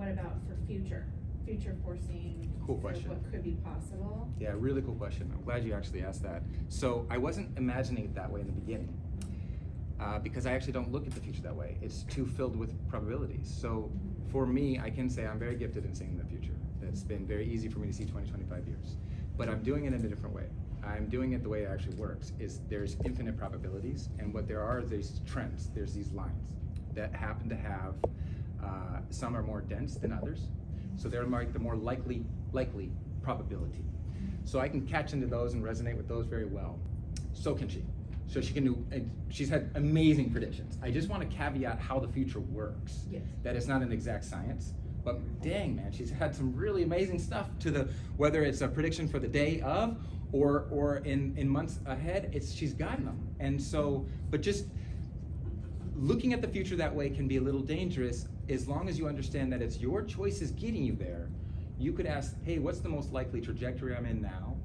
what about for future foreseeing? Cool question. What could be possible? Yeah, really cool question. I'm glad you actually asked that. So I wasn't imagining it that way in the beginning, because I actually don't look at the future that way. It's too filled with probabilities. So for me, I can say I'm very gifted in seeing the future. That's been very easy for me to see 20, 25 years. But I'm doing it in a different way. I'm doing it the way it actually works, is there's infinite probabilities, and what there are, there's trends, there's these lines that happen to have, some are more dense than others. So they're like the more likely probability. So I can catch into those and resonate with those very well. So can she. So she can do, she's had amazing predictions. I just want to caveat how the future works. Yes. That it's not an exact science, but dang man, she's had some really amazing stuff to the, whether it's a prediction for the day of, or in months ahead, she's gotten them. And so, but just looking at the future that way can be a little dangerous as long as you understand that it's your choices getting you there. You could ask, hey, what's the most likely trajectory I'm in now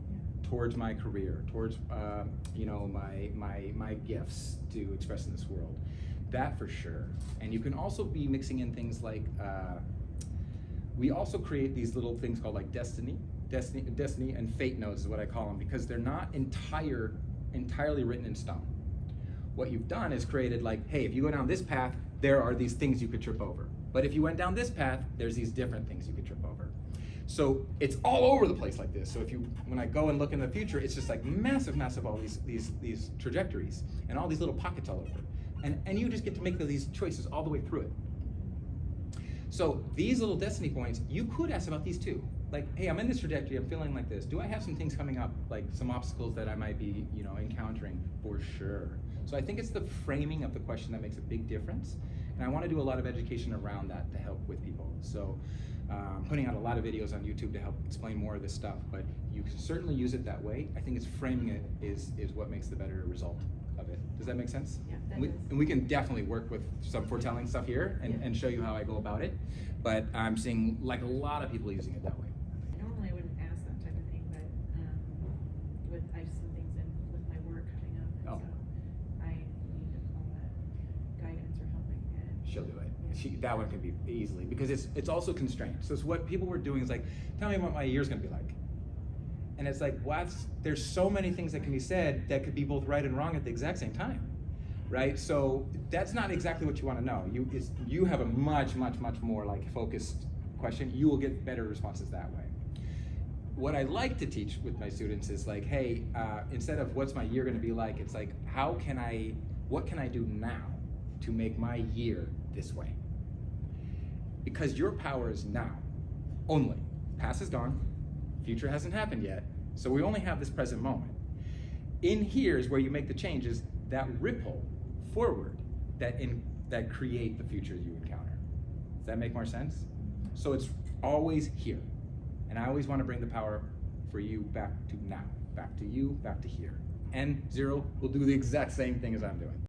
towards my career, towards you know, my gifts to express in this world? That for sure. And you can also be mixing in things like, we also create these little things called like destiny and fate nodes is what I call them, because they're not entirely written in stone. What you've done is created like, hey, if you go down this path, there are these things you could trip over. But if you went down this path, there's these different things you could trip over. So it's all over the place like this. So when I go and look in the future, it's just like massive all these trajectories and all these little pockets all over. And you just get to make these choices all the way through it. So these little destiny points, you could ask about these too. Like, hey, I'm in this trajectory, I'm feeling like this. Do I have some things coming up, like some obstacles that I might be, you know, encountering? For sure. So I think it's the framing of the question that makes a big difference. And I want to do a lot of education around that to help with people. So I'm putting out a lot of videos on YouTube to help explain more of this stuff, but you can certainly use it that way. I think it's framing it is what makes the better result of it. Does that make sense? Yeah, that does. And we can definitely work with some foretelling stuff here and show you how I go about it. But I'm seeing like a lot of people using it that way. Normally I wouldn't ask that type of thing, but I have some things in with my work coming up, and so I need to call that guidance or helping. And she'll do it. That one can be easily, because it's also constrained. So it's what people were doing is like, tell me what my year's gonna be like. And it's like, there's so many things that can be said that could be both right and wrong at the exact same time, right? So that's not exactly what you want to know. You have a much more like focused question. You will get better responses that way. What I like to teach with my students is like, hey, instead of what's my year going to be like, it's like, what can I do now to make my year this way? Because your power is now only. Past is gone. Future hasn't happened yet, so we only have this present moment. In here is where you make the changes that ripple forward, that create the future you encounter. Does that make more sense? So it's always here, and I always want to bring the power for you back to now, back to you, back to here. And Xero will do the exact same thing as I'm doing.